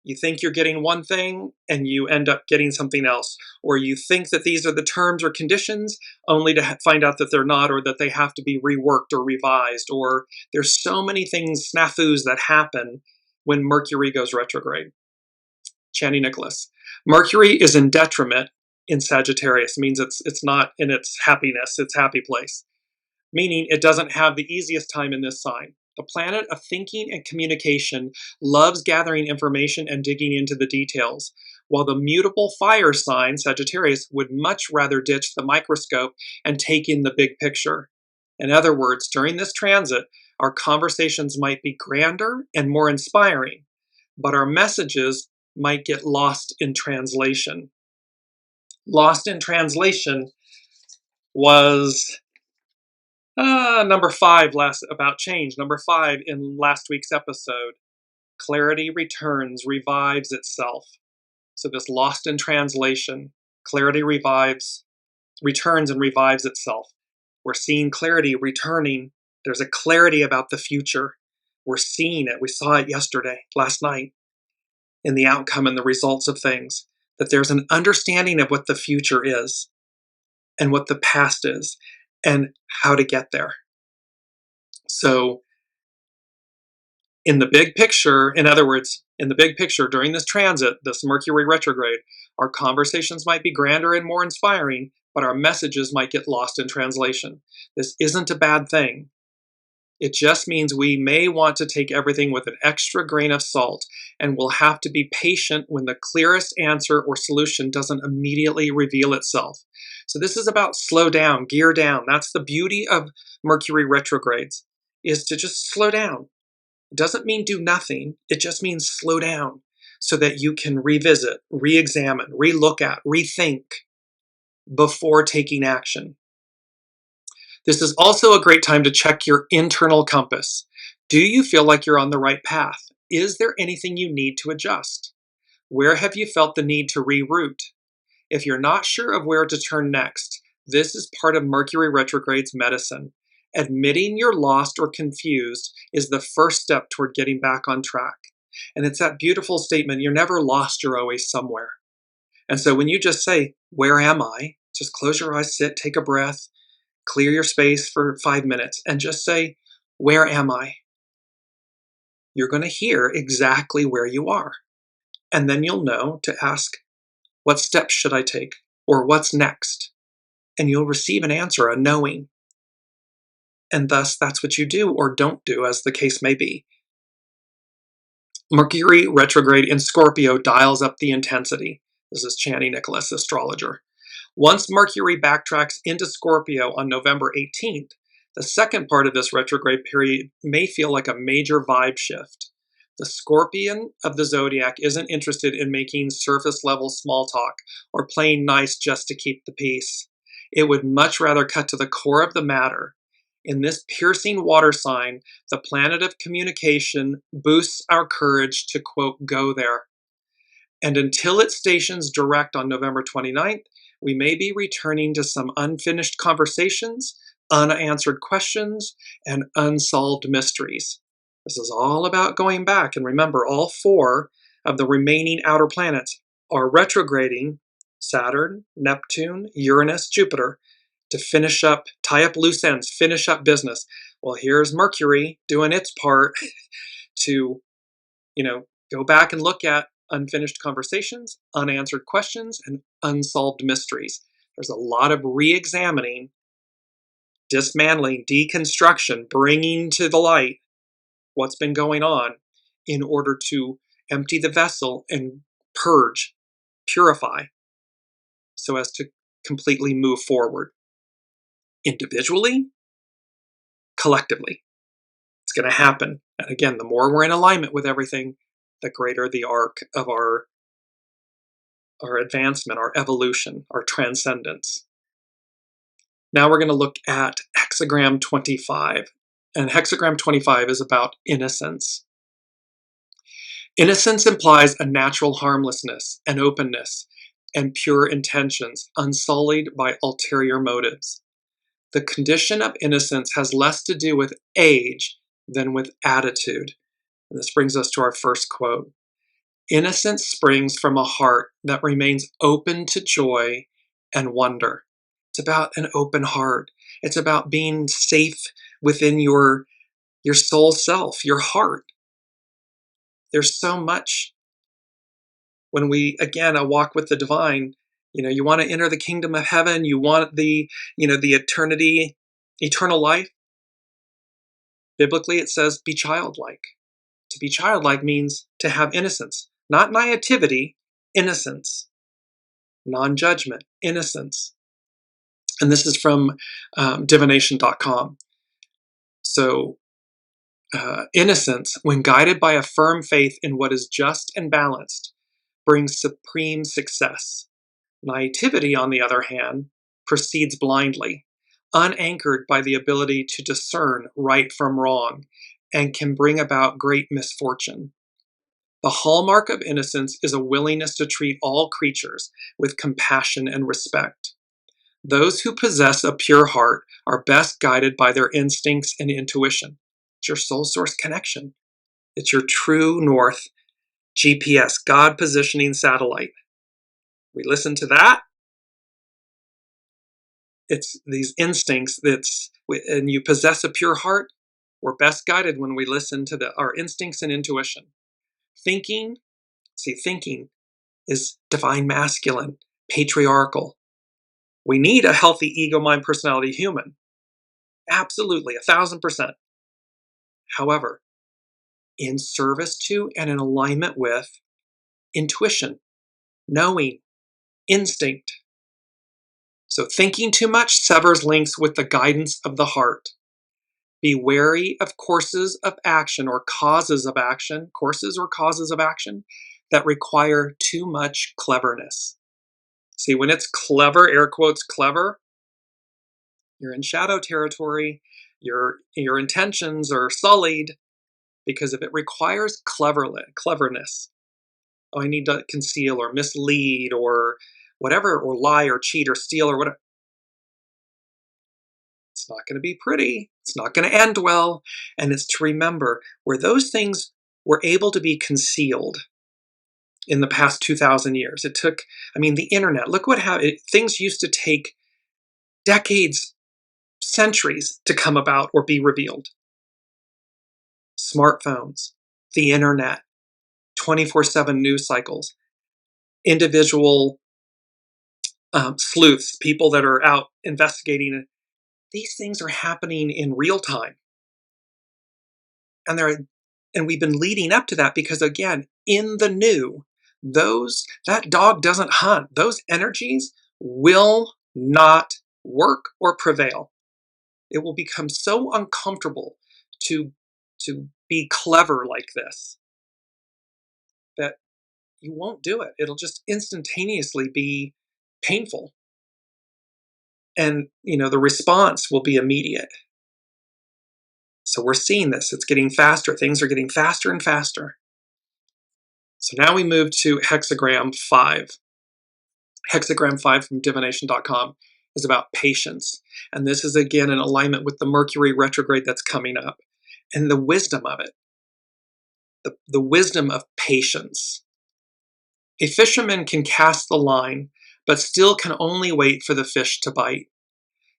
you think you're getting one thing and you end up getting something else, or you think that these are the terms or conditions only to find out that they're not, or that they have to be reworked or revised, or there's so many things, snafus, that happen when Mercury goes retrograde. Channing Nicholas. Mercury is in detriment in Sagittarius. It means it's not in its happiness, its happy place, meaning it doesn't have the easiest time in this sign. The planet of thinking and communication loves gathering information and digging into the details, while the mutable fire sign, Sagittarius, would much rather ditch the microscope and take in the big picture. In other words, during this transit, our conversations might be grander and more inspiring, but our messages might get lost in translation. Lost in translation was number 5 about change. Number 5 in last week's episode. Clarity returns, revives itself. So this lost in translation, clarity returns and revives itself. We're seeing clarity returning. There's a clarity about the future. We're seeing it. We saw it last night, in the outcome and the results of things, that there's an understanding of what the future is and what the past is and how to get there. So in the big picture, in other words, in the big picture during this transit, this Mercury retrograde, our conversations might be grander and more inspiring, but our messages might get lost in translation. This isn't a bad thing. It just means we may want to take everything with an extra grain of salt, and we'll have to be patient when the clearest answer or solution doesn't immediately reveal itself. So this is about slow down, gear down. That's the beauty of Mercury retrogrades, is to just slow down. It doesn't mean do nothing. It just means slow down so that you can revisit, re-examine, re-look at, rethink before taking action. This is also a great time to check your internal compass. Do you feel like you're on the right path? Is there anything you need to adjust? Where have you felt the need to reroute? If you're not sure of where to turn next, this is part of Mercury retrograde's medicine. Admitting you're lost or confused is the first step toward getting back on track. And it's that beautiful statement, you're never lost, you're always somewhere. And so when you just say, where am I? Just close your eyes, sit, take a breath, clear your space for 5 minutes, and just say, where am I? You're going to hear exactly where you are. And then you'll know to ask, what steps should I take? Or what's next? And you'll receive an answer, a knowing. And thus, that's what you do or don't do, as the case may be. Mercury retrograde in Scorpio dials up the intensity. This is Channing Nicholas, astrologer. Once Mercury backtracks into Scorpio on November 18th, the second part of this retrograde period may feel like a major vibe shift. The Scorpion of the zodiac isn't interested in making surface-level small talk or playing nice just to keep the peace. It would much rather cut to the core of the matter. In this piercing water sign, the planet of communication boosts our courage to, quote, go there. And until it stations direct on November 29th, we may be returning to some unfinished conversations, unanswered questions, and unsolved mysteries. This is all about going back. And remember, all 4 of the remaining outer planets are retrograding: Saturn, Neptune, Uranus, Jupiter, to finish up, tie up loose ends, finish up business. Well, here's Mercury doing its part to, go back and look at unfinished conversations, unanswered questions, and unsolved mysteries. There's a lot of re-examining, dismantling, deconstruction, bringing to the light what's been going on in order to empty the vessel and purge, purify, so as to completely move forward. Individually, collectively. It's going to happen. And again, the more we're in alignment with everything, the greater the arc of our advancement, our evolution, our transcendence. Now we're going to look at hexagram 25. And hexagram 25 is about innocence. Innocence implies a natural harmlessness and openness and pure intentions, unsullied by ulterior motives. The condition of innocence has less to do with age than with attitude. And this brings us to our first quote. Innocence springs from a heart that remains open to joy and wonder. It's about an open heart. It's about being safe within your soul self, your heart. There's so much when we, again, a walk with the divine, you want to enter the kingdom of heaven, you want the eternal life. Biblically, it says, be childlike. To be childlike means to have innocence, not naivety, innocence, non-judgment, innocence. And this is from divination.com. So, innocence, when guided by a firm faith in what is just and balanced, brings supreme success. Naivety, on the other hand, proceeds blindly, unanchored by the ability to discern right from wrong, and can bring about great misfortune. The hallmark of innocence is a willingness to treat all creatures with compassion and respect. Those who possess a pure heart are best guided by their instincts and intuition. It's your soul source connection. It's your true north GPS, God positioning satellite. We listen to that. It's these instincts and you possess a pure heart. We're best guided when we listen to our instincts and intuition. Thinking is divine masculine, patriarchal. We need a healthy ego, mind, personality human. Absolutely, 1,000%. However, in service to and in alignment with intuition, knowing, instinct. So thinking too much severs links with the guidance of the heart. Be wary of courses of action or causes of action that require too much cleverness. See, when it's clever, air quotes clever, you're in shadow territory, your intentions are sullied, because if it requires cleverness, I need to conceal or mislead or whatever, or lie or cheat or steal or whatever, it's not going to be pretty. It's not going to end well. And it's to remember where those things were able to be concealed in the past 2,000 years. It took, the internet, look what happened. Things used to take decades, centuries to come about or be revealed. Smartphones, the internet, 24/7 news cycles, individual sleuths, people that are out investigating. These things are happening in real time. And we've been leading up to that because, again, in the new, that dog doesn't hunt. Those energies will not work or prevail. It will become so uncomfortable to be clever like this that you won't do it. It'll just instantaneously be painful. And, the response will be immediate. So we're seeing this. It's getting faster. Things are getting faster and faster. So now we move to hexagram 5. Hexagram 5 from divination.com is about patience. And this is, again, in alignment with the Mercury retrograde that's coming up. And the wisdom of it. The wisdom of patience. A fisherman can cast the line, but still can only wait for the fish to bite.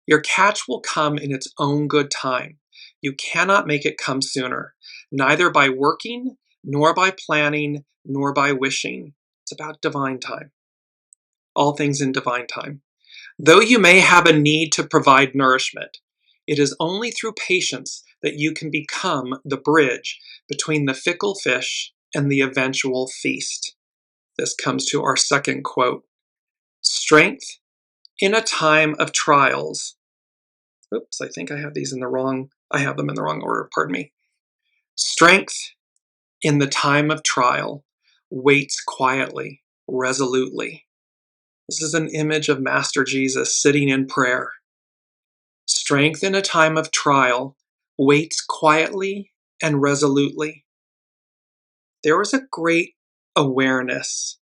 Your catch will come in its own good time. You cannot make it come sooner, neither by working, nor by planning, nor by wishing. It's about divine time. All things in divine time. Though you may have a need to provide nourishment, it is only through patience that you can become the bridge between the fickle fish and the eventual feast. This comes to our second quote. Strength in a time of trials. Oops, I think I have them in the wrong order, pardon me. Strength in the time of trial waits quietly, resolutely. This is an image of Master Jesus sitting in prayer. Strength in a time of trial waits quietly and resolutely. There was a great awareness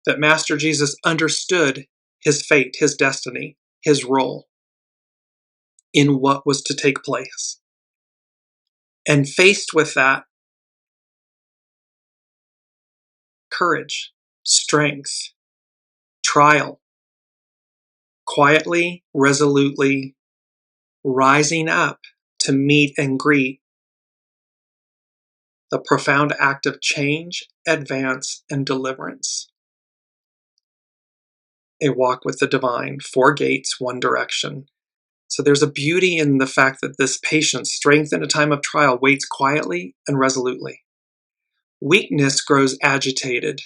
that Master Jesus understood his fate, his destiny, his role in what was to take place. And faced with that, courage, strength, trial, quietly, resolutely rising up to meet and greet the profound act of change, advance, and deliverance. A walk with the divine, 4 gates, 1 direction. So there's a beauty in the fact that this patience, strength in a time of trial, waits quietly and resolutely. Weakness grows agitated,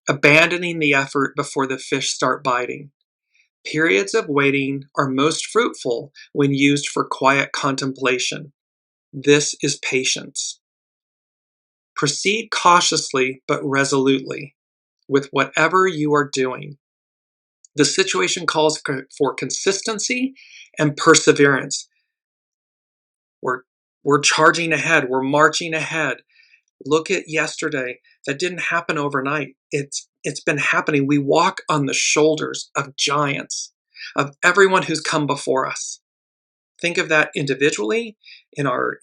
abandoning the effort before the fish start biting. Periods of waiting are most fruitful when used for quiet contemplation. This is patience. Proceed cautiously but resolutely with whatever you are doing. The situation calls for consistency and perseverance. We're charging ahead. We're marching ahead. Look at yesterday. That didn't happen overnight. It's been happening. We walk on the shoulders of giants, of everyone who's come before us. Think of that individually in our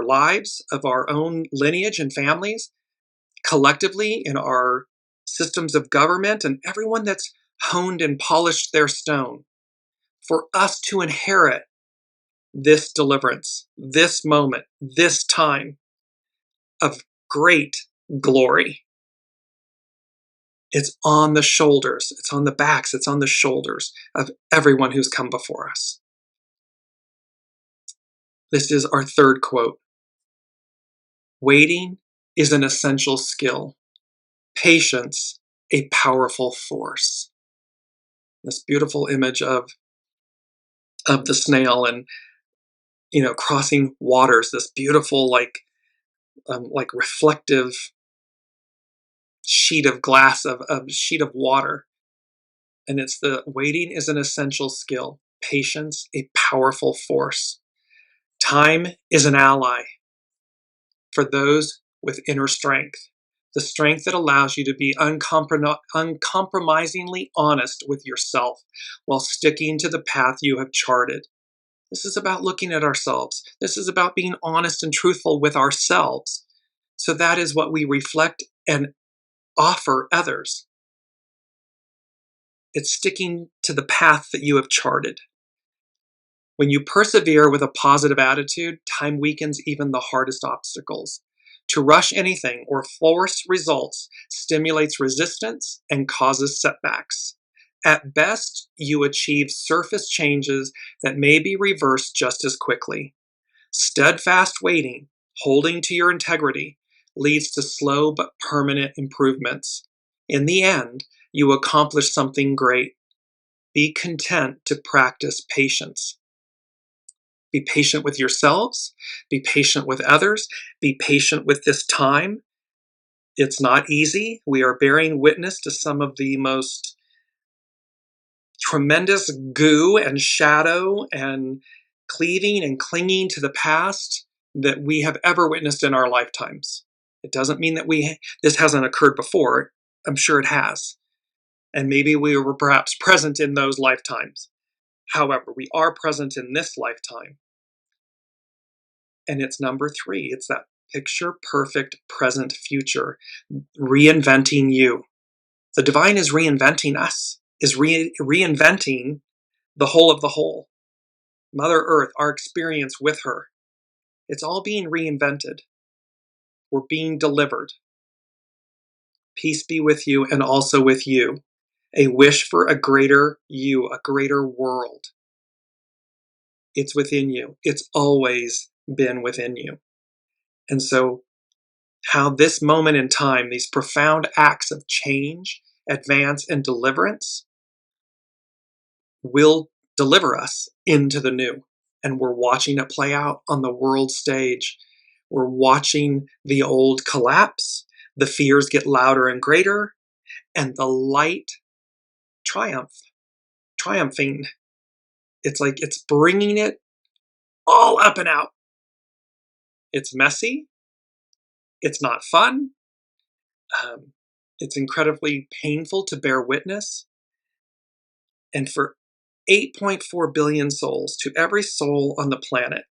lives of our own lineage and families, collectively in our systems of government and everyone that's honed and polished their stone. For us to inherit this deliverance, this moment, this time of great glory. It's on the shoulders, it's on the backs, it's on the shoulders of everyone who's come before us. This is our third quote. Waiting is an essential skill. Patience, a powerful force. This beautiful image of the snail and crossing waters, this beautiful like reflective sheet of glass, of sheet of water. And it's the waiting is an essential skill. Patience, a powerful force. Time is an ally for those with inner strength. The strength that allows you to be uncompromisingly honest with yourself while sticking to the path you have charted. This is about looking at ourselves. This is about being honest and truthful with ourselves. So that is what we reflect and offer others. It's sticking to the path that you have charted. When you persevere with a positive attitude, time weakens even the hardest obstacles. To rush anything or force results stimulates resistance and causes setbacks. At best, you achieve surface changes that may be reversed just as quickly. Steadfast waiting, holding to your integrity, leads to slow but permanent improvements. In the end, you accomplish something great. Be content to practice patience. Be patient with yourselves. Be patient with others. Be patient with this time. It's not easy. We are bearing witness to some of the most tremendous goo and shadow and cleaving and clinging to the past that we have ever witnessed in our lifetimes. It doesn't mean that this hasn't occurred before. I'm sure it has. And maybe we were perhaps present in those lifetimes. However, we are present in this lifetime. And it's number 3. It's that picture perfect present future, reinventing you. The divine is reinventing us, is reinventing the whole of the whole. Mother Earth, our experience with her. It's all being reinvented. We're being delivered. Peace be with you and also with you. a wish for a greater you, a greater world. It's within you. It's always been within you. And so how this moment in time, these profound acts of change, advance, and deliverance will deliver us into the new. And we're watching it play out on the world stage. We're watching the old collapse, the fears get louder and greater, and the light triumphing. It's like it's bringing it all up and out. It's messy. It's not fun. It's incredibly painful to bear witness. And for 8.4 billion souls, to every soul on the planet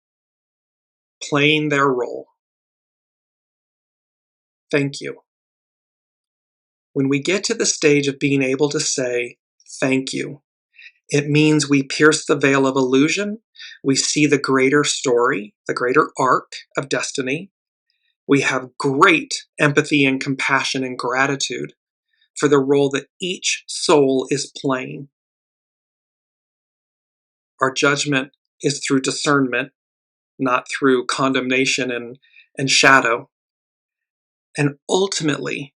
playing their role, thank you. When we get to the stage of being able to say thank you, it means we pierce the veil of illusion. We see the greater story, the greater arc of destiny. We have great empathy and compassion and gratitude for the role that each soul is playing. Our judgment is through discernment, not through condemnation and shadow. And ultimately,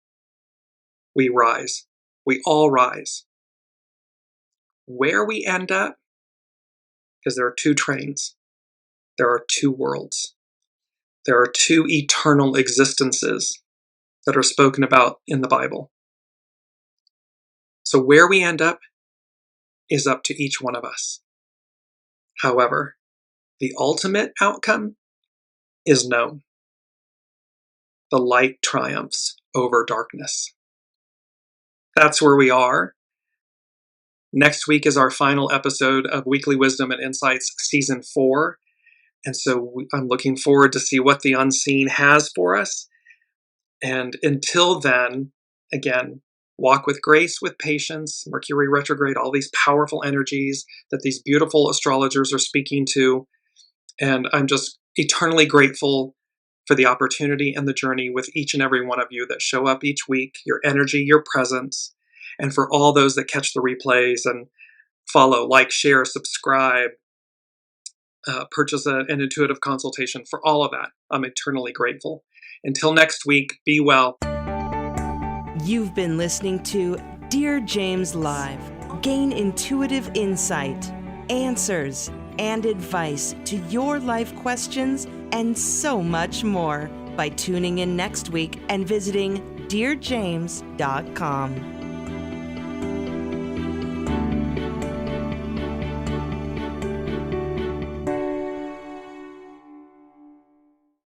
we rise. We all rise. Where we end up, because there are two trains, there are two worlds, there are two eternal existences that are spoken about in the Bible. So where we end up is up to each one of us. However, the ultimate outcome is known. The light triumphs over darkness. That's where we are. Next week is our final episode of Weekly Wisdom and Insights Season 4. And so I'm looking forward to see what the unseen has for us. And until then, again, walk with grace, with patience, Mercury retrograde, all these powerful energies that these beautiful astrologers are speaking to. And I'm just eternally grateful for the opportunity and the journey with each and every one of you that show up each week, your energy, your presence, and for all those that catch the replays and follow, like, share, subscribe, purchase an intuitive consultation. For all of that, I'm eternally grateful. Until next week, be well. You've been listening to Dearjames Live. Gain intuitive insight, answers, and advice to your life questions and so much more by tuning in next week and visiting dearjames.com.